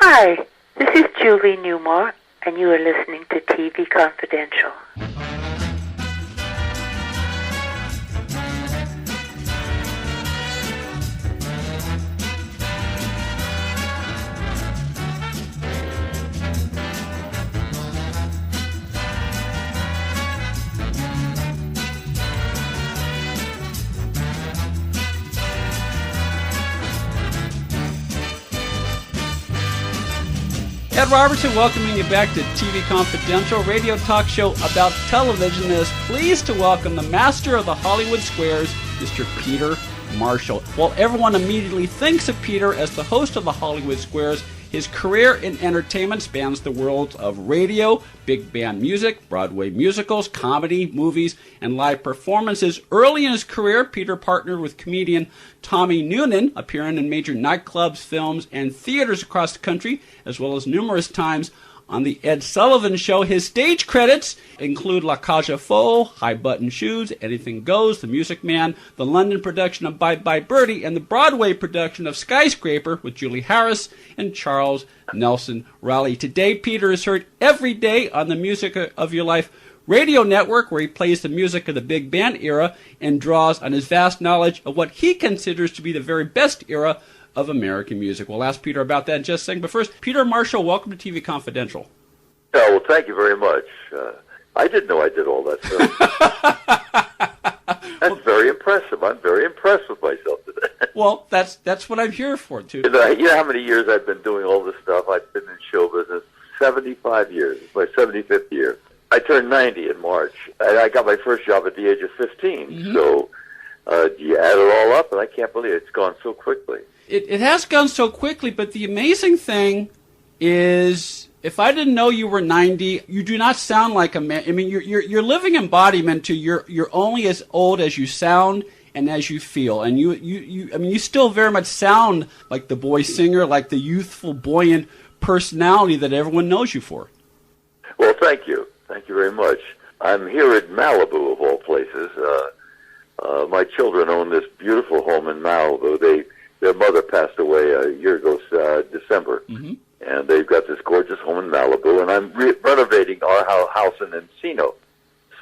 Hi, this is Julie Newmar, and you are listening to TV Confidential. Ed Robertson welcoming you back to TV Confidential, radio talk show about television that is pleased to welcome the master of the Hollywood Squares, Mr. Peter Marshall. While everyone immediately thinks of Peter as the host of the Hollywood Squares, his career in entertainment spans the worlds of radio, big band music, Broadway musicals, comedy, movies, and live performances. Early in his career, Peter partnered with comedian Tommy Noonan, appearing in major nightclubs, films, and theaters across the country, as well as numerous times on The Ed Sullivan Show. His stage credits include La Cage aux Folles, High Button Shoes, Anything Goes, The Music Man, the London production of Bye Bye Birdie, and the Broadway production of Skyscraper with Julie Harris and Charles Nelson Reilly. Today, Peter is heard every day on the Music of Your Life radio network, where he plays the music of the big band era and draws on his vast knowledge of what he considers to be the very best era of American music. We'll ask Peter about that in just a second. But first, Peter Marshall, welcome to TV Confidential. Yeah, well, thank you very much. I didn't know I did all that stuff. That's very impressive. I'm very impressed with myself today. Well, that's what I'm here for, too. You know how many years I've been doing all this stuff? I've been in show business 75 years. It's my 75th year. I turned 90 in March. I got my first job at the age of 15. Mm-hmm. So you add it all up, and I can't believe it's gone so quickly. It has gone so quickly, but the amazing thing is, if I didn't know you were 90, you do not sound like a man. I mean, you're living embodiment to you're only as old as you sound and as you feel, and you still very much sound like the boy singer, like the youthful, buoyant personality that everyone knows you for. Well, thank you very much. I'm here at Malibu, of all places. My children own this beautiful home in Malibu. Their mother passed away a year ago, December, mm-hmm. and they've got this gorgeous home in Malibu, and I'm renovating our house in Encino.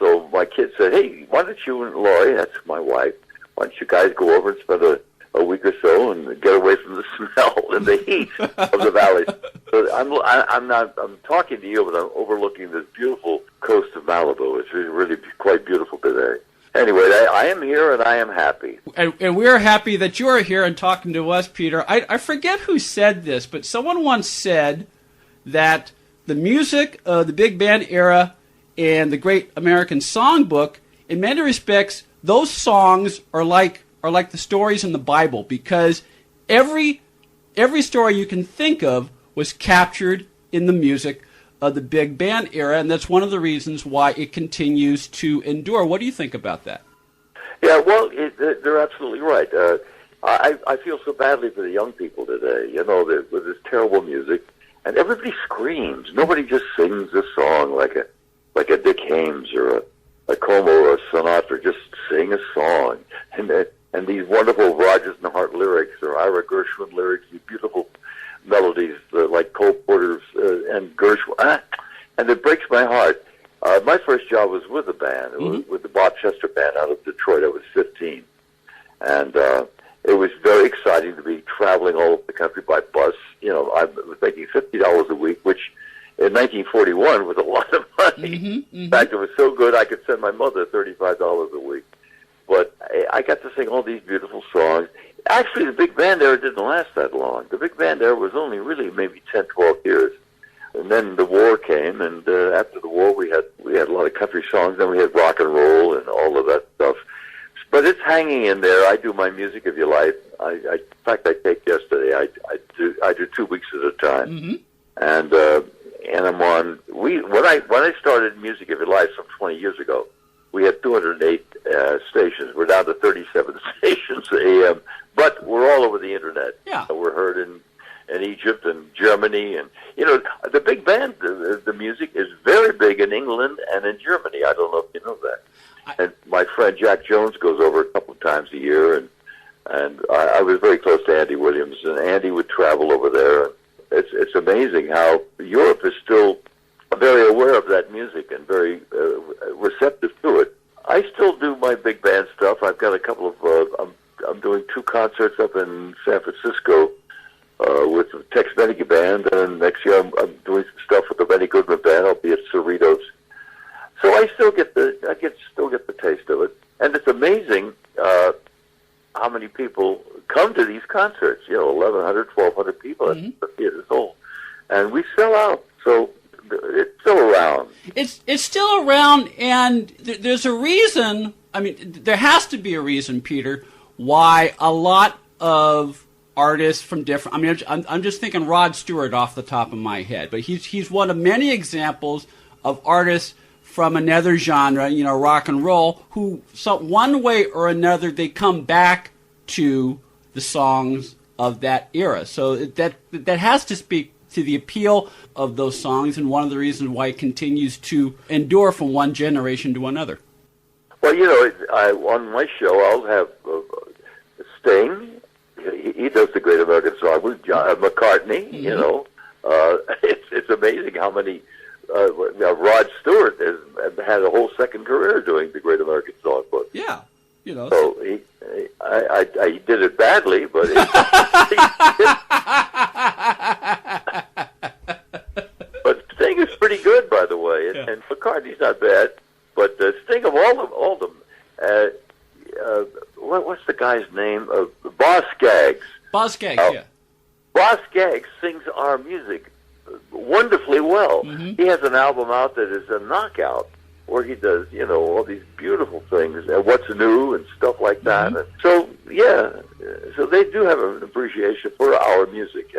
So my kids said, hey, why don't you and Lori, that's my wife, why don't you guys go over and spend a week or so and get away from the smell and the heat of the valley. So I'm talking to you, but I'm overlooking this beautiful coast of Malibu. It's really quite beautiful today. Anyway, I am here and I am happy. And we're happy that you are here and talking to us, Peter. I forget who said this, but someone once said that the music of the big band era and the Great American Songbook, in many respects, those songs are like the stories in the Bible, because every story you can think of was captured in the music of the big band era, and that's one of the reasons why it continues to endure. What do you think about that? Yeah, well, they're absolutely right. I feel so badly for the young people today, with this terrible music, and everybody screams. Nobody just sings a song like a Dick Haymes or a Como or a Sinatra. Just sing a song. And these wonderful Rodgers and Hart lyrics or Ira Gershwin lyrics, these beautiful melodies like Cole Porter's and Gershwin, and it breaks my heart. My first job was with a band, mm-hmm. with the Bob Chester Band out of Detroit. I was 15, and it was very exciting to be traveling all over the country by bus. I was making $50 a week, which in 1941 was a lot of money. Mm-hmm, mm-hmm. In fact, it was so good I could send my mother $35 a week. But I got to sing all these beautiful songs. Actually, the big band era didn't last that long. The big band era was only really maybe 10, 12 years. And then the war came, and after the war we had a lot of country songs, then we had rock and roll and all of that stuff. But it's hanging in there. I do my Music of Your Life. In fact, I take yesterday. I do 2 weeks at a time. Mm-hmm. And I'm on. When I started Music of Your Life some 20 years ago, we had 208 stations. We're down to 37 stations AM, but we're all over the internet. Yeah. We're heard in Egypt and Germany, and the big band, the music is very big in England and in Germany. I don't know if you know that. And my friend Jack Jones goes over a couple of times a year, and I was very close to Andy Williams, and Andy would travel over there. It's amazing. amazing how Europe is still very aware of that music and very receptive to it. I still do my big band stuff. I've got a couple of, I'm doing 2 concerts up in San Francisco with the Tex Beneke Band, and next year I'm doing some stuff with the Benny Goodman Band. I'll be at Cerritos. So I still get the taste of it. And it's amazing how many people come to these concerts. 1,100, 1,200 people at the theater's whole. And we sell out. So it's still around. It's still around, and there's a reason. I mean, there has to be a reason, Peter, why a lot of artists from different. I mean, I'm just thinking Rod Stewart off the top of my head, but he's one of many examples of artists from another genre, rock and roll, who one way or another they come back to the songs of that era. So that has to speak to the appeal of those songs, and one of the reasons why it continues to endure from one generation to another. Well, on my show, I'll have Sting. He does the Great American Songbook. McCartney. It's amazing how many. Rod Stewart has had a whole second career doing the Great American Songbook. Yeah, So he did it badly, but. But Sting is pretty good, by the way, and McCartney's not bad. But Sting, of all of them, what's the guy's name? Boss Skaggs. Boss Skaggs, yeah. Boss Skaggs sings our music wonderfully well. Mm-hmm. He has an album out that is a knockout, where he does, all these beautiful things, and What's New and stuff like that. Mm-hmm. So they do have an appreciation for our music,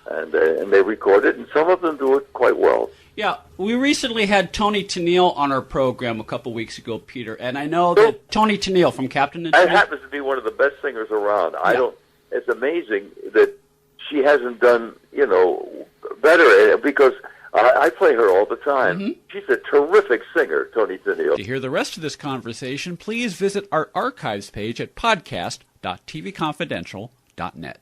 and they record it, and some of them do it quite well. Yeah, we recently had Tony Tennille on our program a couple weeks ago, Peter, and I know that Tony Tennille from Captain and That Tennille happens to be one of the best singers around. It's amazing that she hasn't done, better, because I play her all the time. Mm-hmm. She's a terrific singer, Tony Tennille. To hear the rest of this conversation, please visit our archives page at podcast.tvconfidential.net.